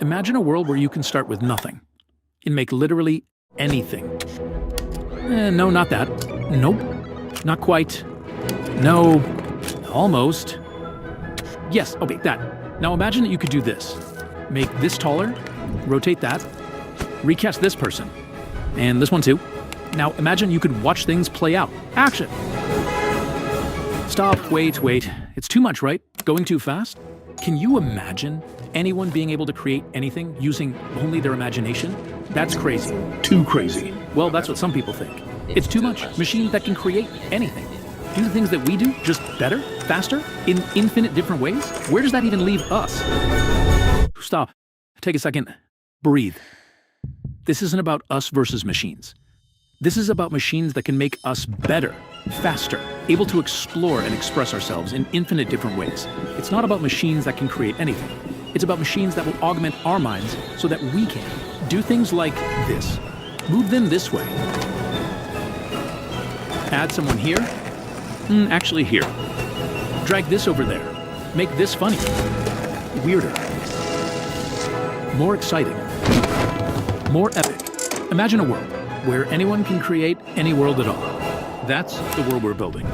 Imagine a world where you can start with nothing and make literally anything. No, not that. Nope. Not quite. No. Almost. Yes, okay, that. Now imagine that you could do this. Make this taller, rotate that, recast this person, and this one too. Now imagine you could watch things play out. Action! Stop, wait. It's too much, right? Going too fast? Can you imagine anyone being able to create anything using only their imagination? That's crazy. Too crazy. Well, that's what some people think. It's too much. Machines that can create anything. Do the things that we do, just better, faster, in infinite different ways? Where does that even leave us? Stop. Take a second. Breathe. This isn't about us versus machines. This is about machines that can make us better, faster, able to explore and express ourselves in infinite different ways. It's not about machines that can create anything. It's about machines that will augment our minds so that we can do things like this. Move them this way. Add someone here. Actually here. Drag this over there. Make this funny. Weirder. More exciting. More epic. Imagine a world where anyone can create any world at all. That's the world we're building.